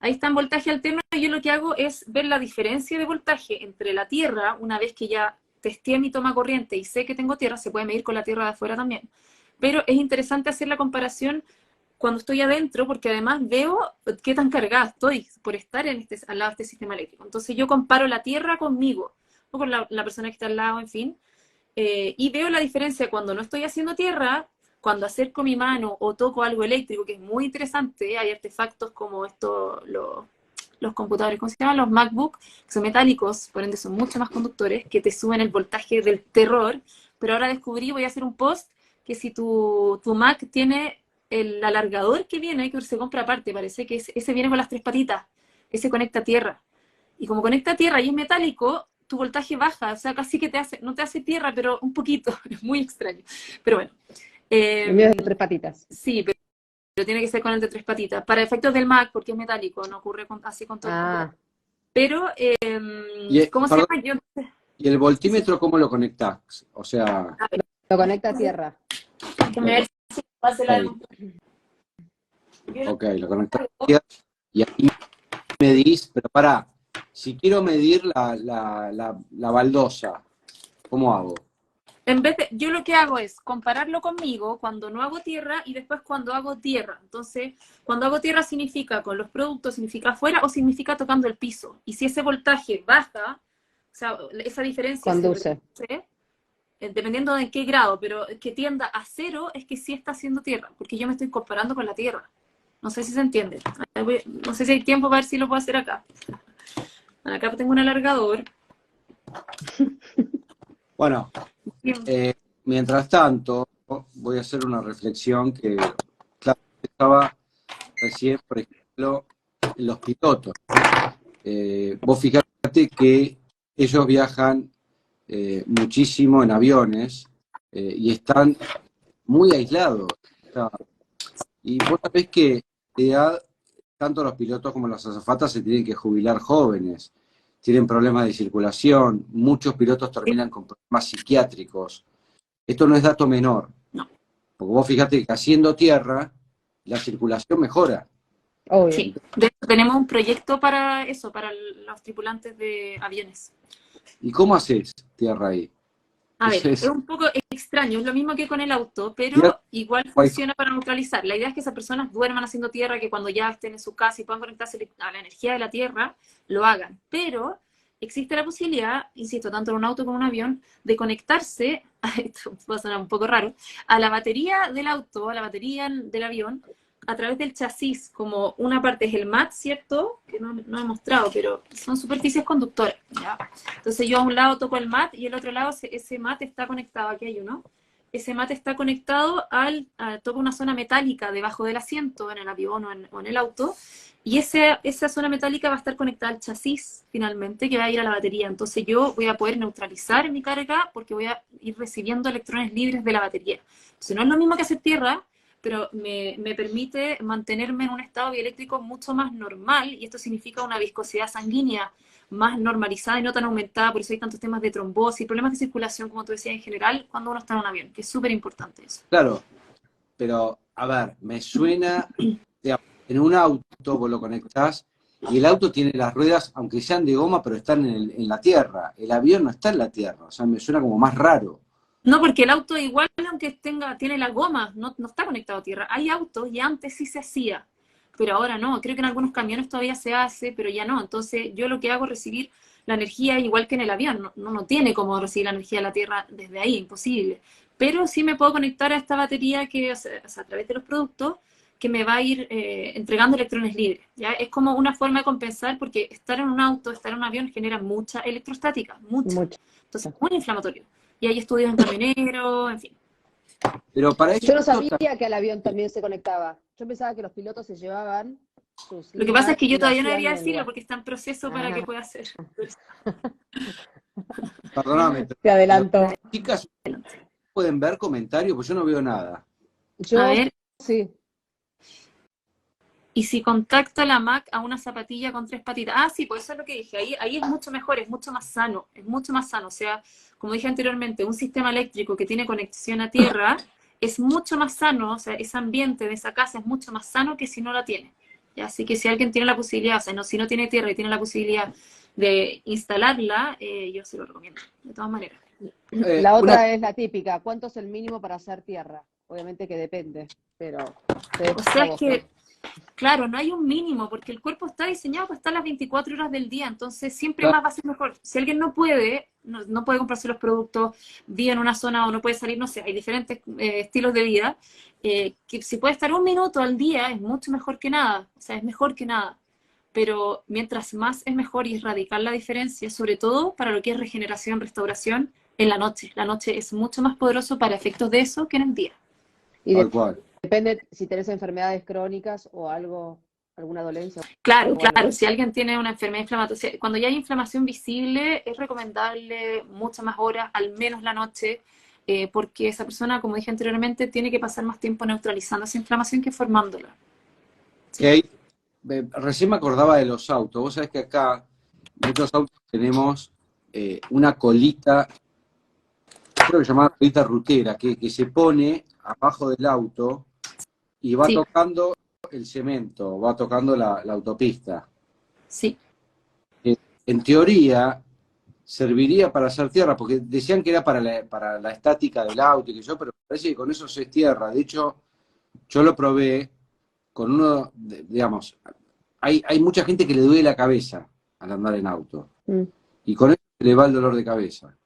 Ahí está en voltaje alterno y yo lo que hago es ver la diferencia de voltaje entre la Tierra, una vez que ya testé mi toma corriente y sé que tengo Tierra, se puede medir con la Tierra de afuera también. Pero es interesante hacer la comparación cuando estoy adentro, porque además veo qué tan cargada estoy por estar en al lado de este sistema eléctrico. Entonces yo comparo la Tierra conmigo, o con la persona que está al lado, en fin, y veo la diferencia cuando no estoy haciendo Tierra, cuando acerco mi mano o toco algo eléctrico, que es muy interesante. Hay artefactos como estos, los computadores, ¿cómo se llaman? Los MacBook, que son metálicos, por ende son mucho más conductores, que te suben el voltaje del terror. Pero ahora descubrí, voy a hacer un post, que si tu Mac tiene el alargador que viene, que se compra aparte, parece que ese viene con las 3 patitas, ese conecta a tierra. Y como conecta a tierra y es metálico, tu voltaje baja, o sea, casi que no te hace tierra, pero un poquito, es muy extraño. Pero bueno. El mío es de 3 patitas. Sí, pero tiene que ser con el de 3 patitas. Para efectos del Mac, porque es metálico, no ocurre así con todo el mundo. Pero, ¿cómo se llama? ¿Y el voltímetro cómo lo conectas? O sea... Lo conecta a tierra. Ok, lo conectas a tierra y ahí medís, pero pará, si quiero medir la baldosa, ¿cómo hago? En vez de, yo lo que hago es compararlo conmigo cuando no hago tierra y después cuando hago tierra. Entonces, cuando hago tierra significa con los productos, significa afuera o significa tocando el piso. Y si ese voltaje baja, o sea, esa diferencia conduce. Dependiendo de en qué grado, pero que tienda a 0 es que sí está haciendo tierra, porque yo me estoy comparando con la tierra. No sé si se entiende. No sé si hay tiempo para ver si lo puedo hacer acá. Acá tengo un alargador. Bueno, mientras tanto, voy a hacer una reflexión que, claro, estaba recién, por ejemplo, en los pilotos. Vos fíjate que ellos viajan muchísimo en aviones y están muy aislados. O sea, y vos sabés que tanto los pilotos como las azafatas se tienen que jubilar jóvenes, tienen problemas de circulación, muchos pilotos terminan con problemas psiquiátricos. Esto no es dato menor, no. Porque vos fíjate que haciendo tierra, la circulación mejora. Obvio. Sí, de hecho tenemos un proyecto para eso, para los tripulantes de aviones. ¿Y cómo haces tierra ahí? A ver, es un poco extraño, es lo mismo que con el auto, pero igual funciona para neutralizar. La idea es que esas personas duerman haciendo tierra, que cuando ya estén en su casa y puedan conectarse a la energía de la tierra, lo hagan. Pero existe la posibilidad, insisto, tanto en un auto como en un avión, de conectarse, esto va a sonar un poco raro, a la batería del auto, a la batería del avión, a través del chasis, como una parte es el mat, ¿cierto? Que no he mostrado, pero son superficies conductoras, ¿ya? Entonces yo a un lado toco el mat y el otro lado ese mat está conectado, aquí hay uno, ese mat está conectado toca una zona metálica debajo del asiento en el avión o en el auto, y esa zona metálica va a estar conectada al chasis finalmente, que va a ir a la batería. Entonces yo voy a poder neutralizar mi carga porque voy a ir recibiendo electrones libres de la batería. Entonces no es lo mismo que hacer tierra, pero me permite mantenerme en un estado bioeléctrico mucho más normal, y esto significa una viscosidad sanguínea más normalizada y no tan aumentada, por eso hay tantos temas de trombosis, problemas de circulación, como tú decías, en general, cuando uno está en un avión, que es súper importante eso. Claro, pero, a ver, me suena, digamos, en un auto vos lo conectás y el auto tiene las ruedas, aunque sean de goma, pero están en la tierra. El avión no está en la tierra, o sea, me suena como más raro. No, porque el auto igual, aunque tiene las gomas, no está conectado a tierra. Hay autos y antes sí se hacía, pero ahora no. Creo que en algunos camiones todavía se hace, pero ya no. Entonces yo lo que hago es recibir la energía igual que en el avión. No tiene como recibir la energía de la tierra desde ahí, imposible. Pero sí me puedo conectar a esta batería que, o sea, a través de los productos, que me va a ir entregando electrones libres, ¿ya? Es como una forma de compensar, porque estar en un auto, estar en un avión genera mucha electrostática, mucha. Mucho. Entonces, muy inflamatorio. Y hay estudios en camioneros, en fin. Pero para Yo no ellos sabía que al avión también se conectaba. Yo pensaba que los pilotos se llevaban sus Lo que pasa es LIMAC que yo y lo todavía no hacían debería en el decirlo lugar. porque está en proceso para que Ah, pueda ser. perdóname, te pero adelanto. chicas, ¿pueden ver comentarios? Pues yo no veo nada. A Yo ver, sí. y si contacto la Mac a una zapatilla con 3 patitas. Ah, sí, pues eso es lo que dije. Ahí es mucho mejor, es mucho más sano. Es mucho más sano. O sea, como dije anteriormente, un sistema eléctrico que tiene conexión a tierra es mucho más sano. O sea, ese ambiente de esa casa es mucho más sano que si no la tiene. ¿Ya? Así que si alguien tiene la posibilidad, o sea, no, si no tiene tierra y tiene la posibilidad de instalarla, yo se lo recomiendo, de todas maneras. La Una, otra es la típica. ¿Cuánto es el mínimo para hacer tierra? Obviamente que depende, pero te O dejo sea, a es vos, Kate. que claro, no hay un mínimo, porque el cuerpo está diseñado para estar las 24 horas del día, entonces siempre más va a ser mejor. Si alguien no puede, no puede comprarse los productos, vive en una zona o no puede salir, no sé, hay diferentes estilos de vida, que si puede estar un minuto al día es mucho mejor que nada, o sea, es mejor que nada. Pero mientras más es mejor y es radical la diferencia, sobre todo para lo que es regeneración, restauración, en la noche. La noche es mucho más poderoso para efectos de eso que en el día. Y tal cual. depende si tenés enfermedades crónicas o algo, alguna dolencia Claro, o algo. claro, si alguien tiene una enfermedad inflamatoria, cuando ya hay inflamación visible, es recomendable muchas más horas, al menos la noche, porque esa persona, como dije anteriormente, tiene que pasar más tiempo neutralizando esa inflamación que formándola. Sí, Kate, recién me acordaba de los autos. Vos sabés que acá, muchos autos tenemos una colita, creo que llamada colita rutera, que se pone abajo del auto y va sí, tocando el cemento, va tocando la autopista. sí. En teoría, serviría para hacer tierra, porque decían que era para la estática del auto y que yo, pero parece que con eso se es tierra. De hecho, yo lo probé con uno, digamos, hay mucha gente que le duele la cabeza al andar en auto. Mm. Y con eso se le va el dolor de cabeza.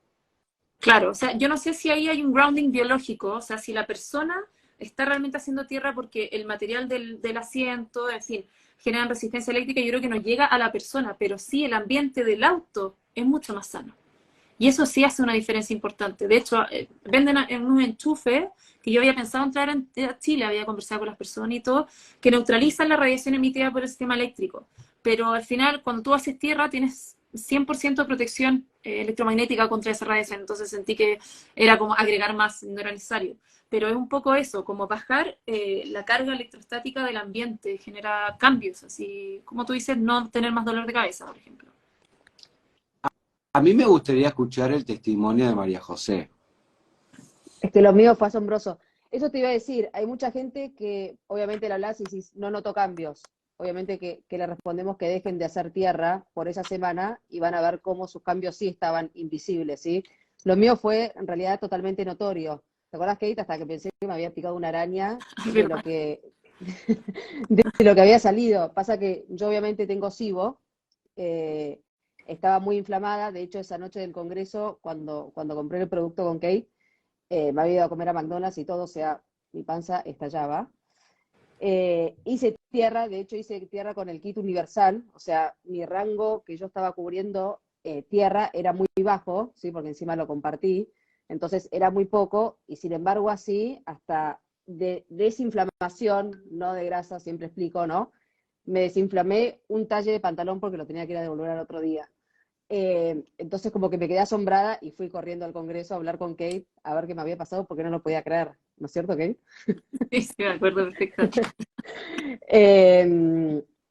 Claro, o sea, yo no sé si ahí hay un grounding biológico, o sea, si la persona está realmente haciendo tierra porque el material del asiento, en fin, generan resistencia eléctrica, yo creo que no llega a la persona, pero sí el ambiente del auto es mucho más sano. Y eso sí hace una diferencia importante. De hecho, venden en un enchufe que yo había pensado entrar a Chile, había conversado con las personas y todo, que neutralizan la radiación emitida por el sistema eléctrico. Pero al final, cuando tú haces tierra, tienes 100% de protección electromagnética contra esa radiación. Entonces sentí que era como agregar más, no era necesario. Pero es un poco eso, como bajar la carga electrostática del ambiente, genera cambios, así como tú dices, no tener más dolor de cabeza, por ejemplo. A mí me gustaría escuchar el testimonio de María José. Es que lo mío fue asombroso. Eso te iba a decir, hay mucha gente que obviamente le hablas y decís, no noto cambios. Obviamente que le respondemos que dejen de hacer tierra por esa semana y van a ver cómo sus cambios sí estaban invisibles, ¿sí? Lo mío fue en realidad totalmente notorio. ¿Te acuerdas, Kate? Hasta que pensé que me había picado una araña Es de lo verdad. que, de lo que había salido. Pasa que yo obviamente tengo SIBO, eh, estaba muy inflamada. De hecho, esa noche del congreso, cuando compré el producto con Kate, me había ido a comer a McDonald's y todo, o sea, mi panza estallaba. Hice tierra, de hecho hice tierra con el kit universal, o sea, mi rango que yo estaba cubriendo tierra era muy bajo, ¿sí? Porque encima lo compartí, entonces era muy poco, y sin embargo así, hasta de desinflamación, no de grasa, siempre explico, ¿no? Me desinflamé un talle de pantalón porque lo tenía que ir a devolver al otro día. Entonces como que me quedé asombrada y fui corriendo al Congreso a hablar con Kate a ver qué me había pasado porque no lo podía creer, ¿no es cierto, Kate? Sí, sí, me acuerdo perfectamente.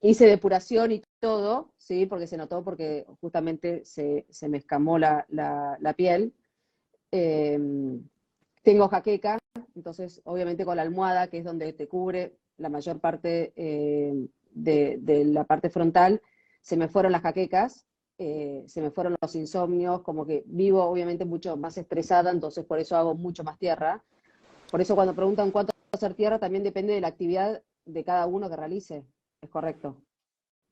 Hice depuración y todo, ¿sí? Porque se notó, porque justamente se me escamó la piel. Eh, Tengo jaqueca, entonces obviamente con la almohada, que es donde te cubre la mayor parte de la parte frontal, se me fueron las jaquecas, se me fueron los insomnios, como que vivo obviamente mucho más estresada, entonces por eso hago mucho más tierra. Por eso cuando preguntan cuánto hacer tierra, también depende de la actividad de cada uno que realice. Es correcto,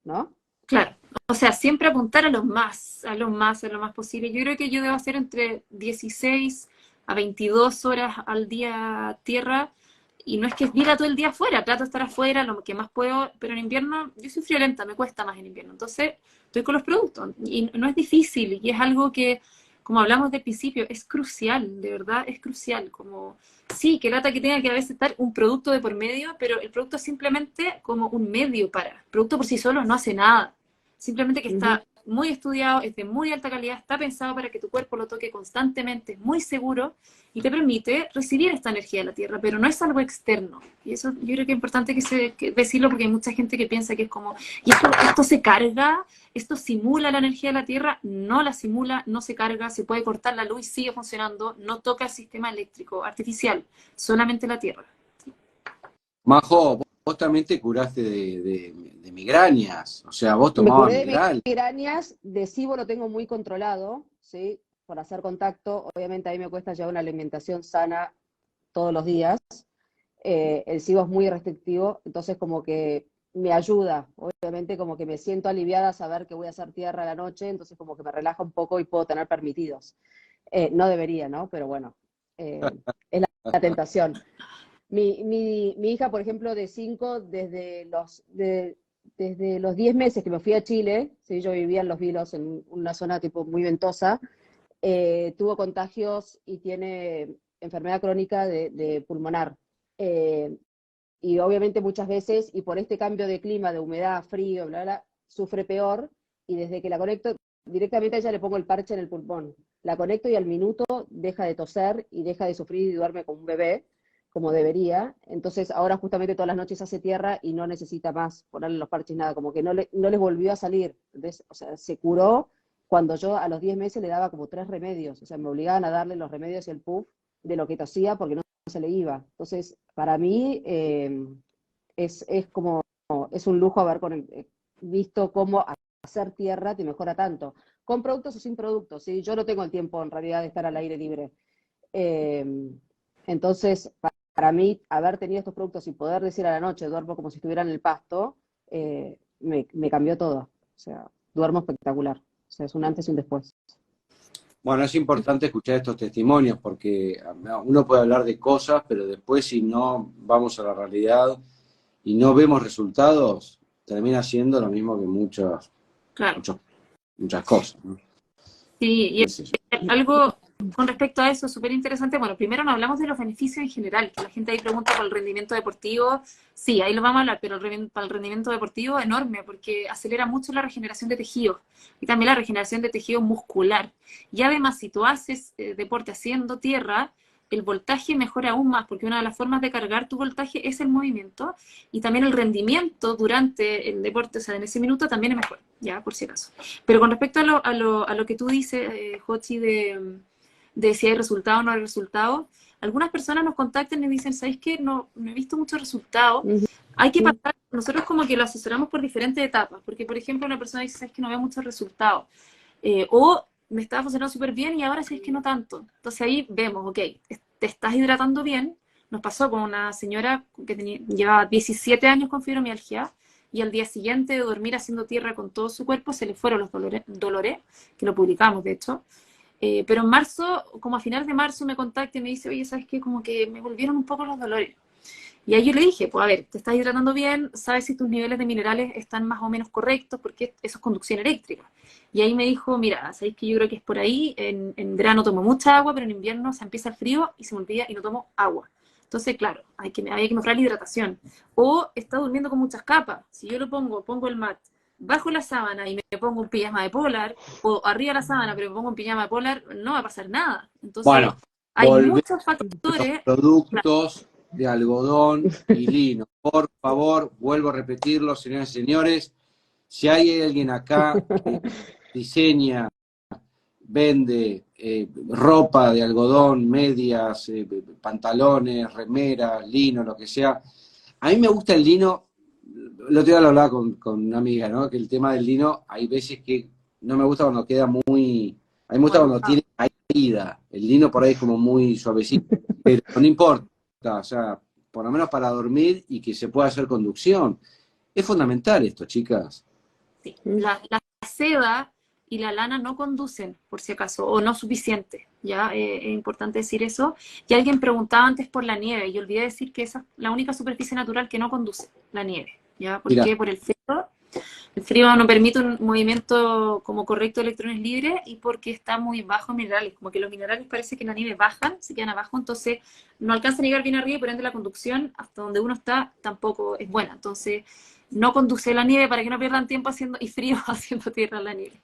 ¿no? Claro, o sea, siempre apuntar a lo más, a lo más, a lo más posible. Yo creo que yo debo hacer entre 16 a 22 horas al día tierra, y no es que viva todo el día afuera, trato de estar afuera lo que más puedo, pero en invierno yo soy friolenta, me cuesta más en invierno. Entonces, estoy con los productos y no es difícil y es algo que, como hablamos del principio, es crucial, de verdad es crucial. Como, sí, que lata que tenga que a veces estar un producto de por medio, pero el producto es simplemente como un medio para. El producto por sí solo no hace nada. Simplemente que está muy estudiado, es de muy alta calidad, está pensado para que tu cuerpo lo toque constantemente, es muy seguro y te permite recibir esta energía de la Tierra, pero no es algo externo. Y eso yo creo que es importante decirlo porque hay mucha gente que piensa que es como, y esto se carga, esto simula la energía de la Tierra, no la simula, no se carga, se puede cortar la luz y sigue funcionando, no toca el sistema eléctrico artificial, solamente la Tierra. Majo, vos también te curaste de migrañas, o sea, vos Me tomabas curé de Migral. migrañas, de SIBO lo tengo muy controlado, ¿sí? Por hacer contacto, obviamente a mí me cuesta llevar una alimentación sana todos los días. El SIBO es muy restrictivo, entonces como que me ayuda, obviamente como que me siento aliviada a saber que voy a hacer tierra a la noche, entonces como que me relaja un poco y puedo tener permitidos. No debería, ¿no? Pero bueno, es la tentación. Mi hija, por ejemplo, de 5, desde los 10 meses que me fui a Chile, ¿sí? Yo vivía en Los Vilos, en una zona tipo muy ventosa, tuvo contagios y tiene enfermedad crónica de pulmonar. Eh, y obviamente muchas veces, y por este cambio de clima, de humedad, frío, bla, bla, sufre peor, y desde que la conecto, directamente a ella le pongo el parche en el pulmón. La conecto y al minuto deja de toser y deja de sufrir y duerme como un bebé, como debería. Entonces ahora justamente todas las noches hace tierra y no necesita más ponerle los parches, nada, como que no les volvió a salir. ¿Ves? O sea, se curó cuando yo a los 10 meses le daba como 3 remedios, o sea, me obligaban a darle los remedios y el puff de lo que tosía porque no se le iba. Entonces, para mí es como, es un lujo haber visto cómo hacer tierra te mejora tanto, con productos o sin productos, ¿sí? Yo no tengo el tiempo en realidad de estar al aire libre. Eh, entonces, para mí, haber tenido estos productos y poder decir a la noche, duermo como si estuviera en el pasto, me cambió todo. O sea, duermo espectacular. O sea, es un antes y un después. Bueno, es importante escuchar estos testimonios porque uno puede hablar de cosas, pero después si no vamos a la realidad y no vemos resultados, termina siendo lo mismo que Claro. muchas cosas, ¿no? Sí, y ¿Qué sé yo? algo con respecto a eso súper interesante. Bueno, primero nos hablamos de los beneficios en general, que la gente ahí pregunta por el rendimiento deportivo. Sí, ahí lo vamos a hablar, pero para el rendimiento deportivo enorme, porque acelera mucho la regeneración de tejidos y también la regeneración de tejido muscular. Y además, si tú haces deporte haciendo tierra, el voltaje mejora aún más, porque una de las formas de cargar tu voltaje es el movimiento, y también el rendimiento durante el deporte, o sea, en ese minuto también es mejor, ya, por si acaso. Pero con respecto a lo que tú dices, Jochi, de si hay resultado o no hay resultado, algunas personas nos contactan y dicen, ¿sabéis qué? No he visto muchos resultados. Hay que pasar, nosotros como que lo asesoramos por diferentes etapas, porque por ejemplo una persona dice, ¿sabes que no veo muchos resultados? O me estaba funcionando súper bien y ahora sí es que no tanto. Entonces ahí vemos, ok, te estás hidratando bien. Nos pasó con una señora que llevaba 17 años con fibromialgia y al día siguiente de dormir haciendo tierra con todo su cuerpo se le fueron los dolores, que lo publicamos de hecho. Pero en marzo, como a finales de marzo, me contacta y me dice, oye, ¿sabes qué? Como que me volvieron un poco los dolores. Y ahí yo le dije, pues a ver, te estás hidratando bien, sabes si tus niveles de minerales están más o menos correctos, porque eso es conducción eléctrica. Y ahí me dijo, mira, sabéis que yo creo que es por ahí, en verano tomo mucha agua, pero en invierno se empieza el frío y se me olvida y no tomo agua. Entonces, claro, había que mejorar la hidratación. O está durmiendo con muchas capas. Si yo pongo el mat, bajo la sábana y me pongo un pijama de polar, o arriba de la sábana pero me pongo un pijama de polar, no va a pasar nada. Entonces, Bueno, hay volver muchos a los factores. productos de algodón y lino. Por favor, vuelvo a repetirlo, señoras y señores, si hay alguien acá que diseña, vende ropa de algodón, medias, pantalones, remeras, lino, lo que sea. A mí me gusta el lino, lo otro día lo hablaba con una amiga, ¿no? Que el tema del lino, hay veces que no me gusta cuando queda muy... A mí me gusta cuando tiene caída. El lino por ahí es como muy suavecito, pero no importa, o sea, por lo menos para dormir y que se pueda hacer conducción. Es fundamental esto, chicas. Sí, la seda y la lana no conducen, por si acaso, o no suficiente, ¿ya? Es importante decir eso. Y alguien preguntaba antes por la nieve, y olvidé decir que esa es la única superficie natural que no conduce, la nieve, ¿ya? ¿Por Mira, qué? Por el frío. El frío no permite un movimiento como correcto de electrones libres y porque está muy bajo en minerales, como que los minerales parece que en la nieve bajan, se quedan abajo, entonces no alcanzan a llegar bien arriba y por ende la conducción hasta donde uno está tampoco es buena. Entonces no conduce la nieve para que no pierdan tiempo haciendo y frío haciendo tierra en la nieve.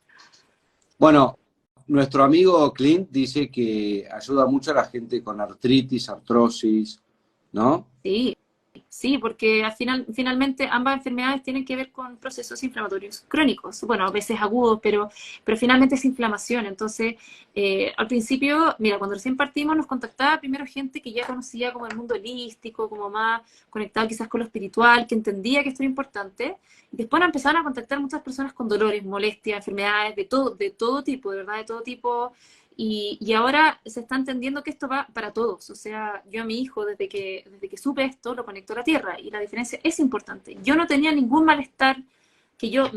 bueno, nuestro amigo Clint dice que ayuda mucho a la gente con artritis, artrosis, ¿no? Sí, sí, porque finalmente ambas enfermedades tienen que ver con procesos inflamatorios crónicos, bueno, a veces agudos, pero finalmente es inflamación. Entonces, al principio, mira, cuando recién partimos nos contactaba primero gente que ya conocía como el mundo holístico, como más conectado quizás con lo espiritual, que entendía que esto era importante. Y después nos empezaron a contactar muchas personas con dolores, molestias, enfermedades, de todo tipo, de verdad, de todo tipo. Y ahora se está entendiendo que esto va para todos. O sea, yo a mi hijo, desde que supe esto, lo conecto a la tierra. Y la diferencia es importante. Yo no tenía ningún malestar que yo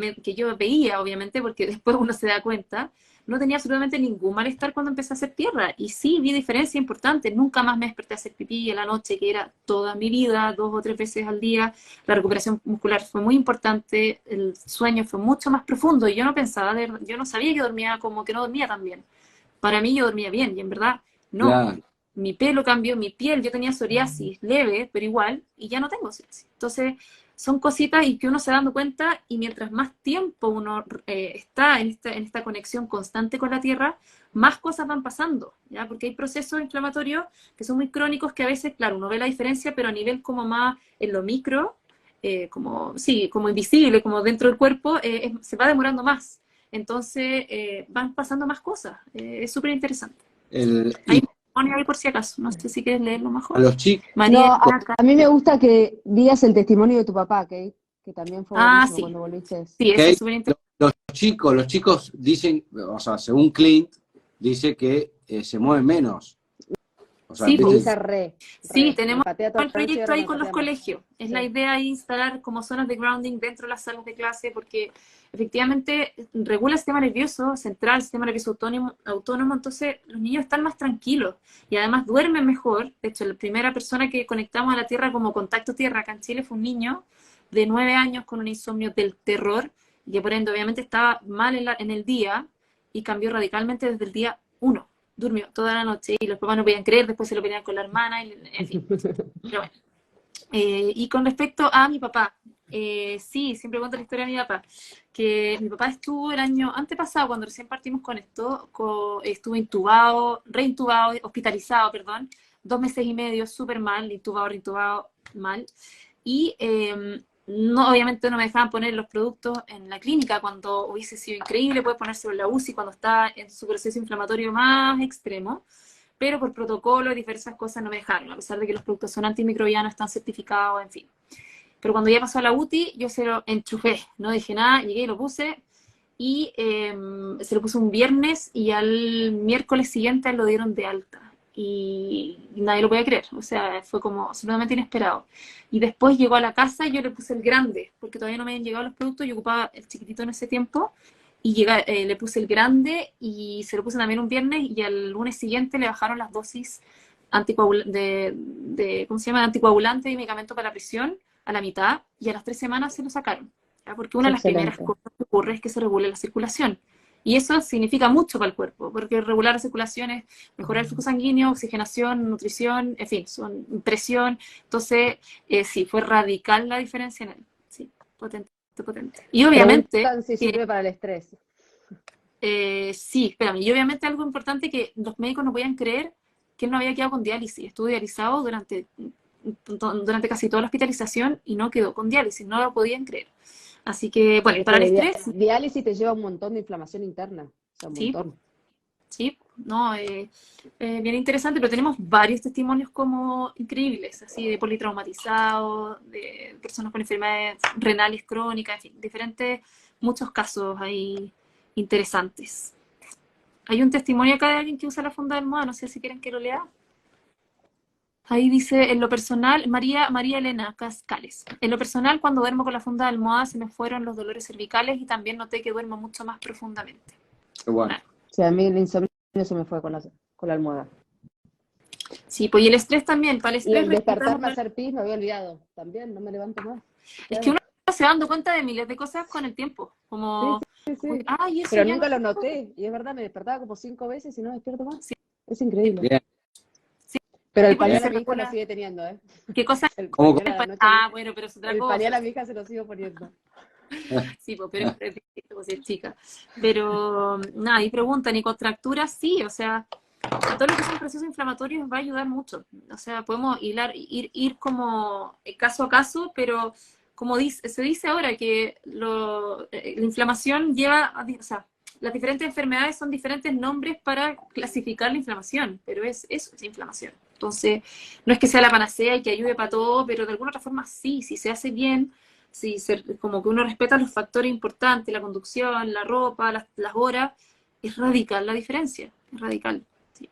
veía, obviamente, porque después uno se da cuenta. No tenía absolutamente ningún malestar cuando empecé a hacer tierra. Y sí, vi diferencia importante. Nunca más me desperté a hacer pipí en la noche, que era toda mi vida, 2 o 3 veces al día. La recuperación muscular fue muy importante. El sueño fue mucho más profundo. Y yo no pensaba, yo no sabía que dormía como que no dormía tan bien. Para mí yo dormía bien y en verdad no. Claro. Mi pelo cambió, mi piel, yo tenía psoriasis leve, pero igual, y ya no tengo psoriasis. Entonces, son cositas y que uno se va dando cuenta y mientras más tiempo uno está en esta conexión constante con la tierra, más cosas van pasando, ¿ya? Porque hay procesos inflamatorios que son muy crónicos que a veces, claro, uno ve la diferencia, pero a nivel como más en lo micro, como, sí, como invisible, como dentro del cuerpo, se va demorando más. Entonces, van pasando más cosas. Es súper interesante. Hay Y un testimonio ahí por si acaso. No sé si quieres leerlo a mejor. los chicos, María No, Acá. a mí me gusta que digas el testimonio de tu papá, Kate, que también fue Ah, buenísimo sí. cuando volviste. Sí, ese es súper interesante. los chicos dicen, o sea, según Clint, dice que se mueven menos. O sea, Sí, Mi ¿viste? hija sí, me tenemos patea toda el la noche y proyecto ahora ahí me con los patea más. colegios. Es la Sí. idea ahí instalar como zonas de grounding dentro de las salas de clase porque efectivamente regula el sistema nervioso central, el sistema nervioso autónomo, entonces los niños están más tranquilos y además duermen mejor. De hecho, la primera persona que conectamos a la Tierra como contacto Tierra acá en Chile fue un niño de 9 años con un insomnio del terror y que por ende obviamente estaba mal en el día y cambió radicalmente desde el día 1. Durmió toda la noche y los papás no podían creer, después se lo peleaban con la hermana, y, en fin. Pero bueno. Y con respecto a mi papá, sí, siempre cuento la historia de mi papá, que mi papá estuvo el año antepasado, cuando recién partimos con esto, estuvo intubado, reintubado, hospitalizado, perdón, 2 meses y medio, súper mal, intubado, reintubado, mal. Y no, obviamente no me dejaban poner los productos en la clínica cuando hubiese sido increíble poder ponérselo en la UCI cuando está en su proceso inflamatorio más extremo, pero por protocolo y diversas cosas no me dejaron, a pesar de que los productos son antimicrobianos, están certificados, en fin. Pero cuando ya pasó a la UTI, yo se lo enchufé, no dije nada, llegué y lo puse, y se lo puse un viernes y al miércoles siguiente lo dieron de alta. Y nadie lo podía creer, o sea, fue como absolutamente inesperado. Y después llegó a la casa y yo le puse el grande, porque todavía no me habían llegado los productos, yo ocupaba el chiquitito en ese tiempo, y le puse el grande y se lo puse también un viernes y al lunes siguiente le bajaron las dosis ¿cómo se llama? Anticoagulante y medicamento para la presión a la mitad y a las 3 semanas se lo sacaron, ¿ya? Porque una de las primeras Excelente. cosas que ocurre es que se regule la circulación. Y eso significa mucho para el cuerpo, porque regular la circulación es mejorar el flujo sanguíneo, oxigenación, nutrición, en fin, son presión. Entonces, sí, fue radical la diferencia en él. Sí, potente, potente. Y obviamente, Preguntan si sirve para el estrés. sí, espérame, y obviamente algo importante que los médicos no podían creer que él no había quedado con diálisis. Estuvo dializado durante casi toda la hospitalización y no quedó con diálisis, no lo podían creer. Así que, bueno, y para el estrés, Diálisis te lleva un montón de inflamación interna. O sea, un sí, montón. sí, no, bien interesante, pero tenemos varios testimonios como increíbles, así de politraumatizados, de personas con enfermedades renales crónicas, en fin, diferentes, muchos casos ahí interesantes. Hay un testimonio acá de alguien que usa la funda de almohada, no sé si quieren que lo lea. Ahí dice, en lo personal, María Elena Cascales. En lo personal, cuando duermo con la funda de almohada se me fueron los dolores cervicales y también noté que duermo mucho más profundamente. Qué bueno. O sea, a mí el insomnio se me fue con la almohada. Sí, pues y el estrés también, para el Y estrés el despertarme a hacer pis me había olvidado. También, no me levanto más. es que uno se va dando cuenta de miles de cosas con el tiempo, como, Sí. ay, eso Pero ya nunca no. lo noté. Y es verdad, me despertaba como 5 veces y no despierto más. Sí, Es increíble. Bien, sí, Pero el porque pañal se a mi hijo lo regula. sigue teniendo, ¿eh? ¿Qué cosa? El ¿cómo? pañal a la noche, Ah, bueno, pero es otra el cosa. pañal a mi hija se lo sigo poniendo. Sí, pues, pero es distinto, pues, si es chica. Pero nada, y preguntan, ¿y contracturas? Sí, o sea, todo lo que son procesos inflamatorios va a ayudar mucho. O sea, podemos ir como caso a caso, pero como se dice ahora que la inflamación lleva o sea, las diferentes enfermedades son diferentes nombres para clasificar la inflamación, pero eso es inflamación. Entonces, no es que sea la panacea y que ayude para todo, pero de alguna otra forma sí, si se hace bien, si como que uno respeta los factores importantes, la conducción, la ropa, las horas, es radical la diferencia, es radical. Sí.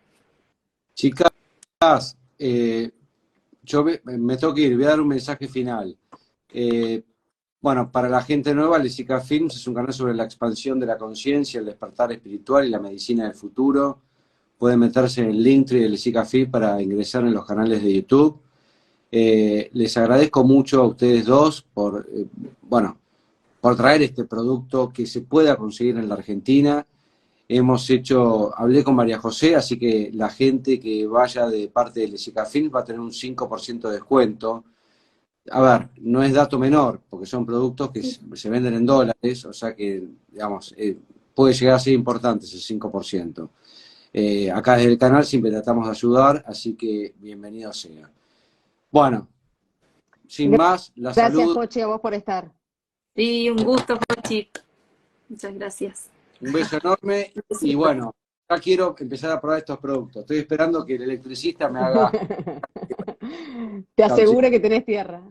Chicas, yo me tengo que ir, voy a dar un mensaje final. Bueno, para la gente nueva, Lesica Films es un canal sobre la expansión de la conciencia, el despertar espiritual y la medicina del futuro. Pueden meterse en el Linktree de Lesica Films para ingresar en los canales de YouTube. Les agradezco mucho a ustedes dos bueno, por traer este producto que se pueda conseguir en la Argentina. Hablé con María José, así que la gente que vaya de parte de Lesica Films va a tener un 5% de descuento. A ver, no es dato menor, porque son productos que se venden en dólares, o sea que, digamos, puede llegar a ser importante ese 5%. Acá desde el canal siempre tratamos de ayudar, así que bienvenido sea. Bueno, sin más, la Gracias, salud. Jochi, a vos por estar. Sí, un gusto, Jochi. Muchas gracias. Un beso enorme y bueno, ya quiero empezar a probar estos productos. Estoy esperando que el electricista me haga... Te Chau, chicos. aseguro que tenés tierra.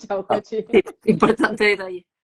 Chao, Jochi. Sí, importante detalle.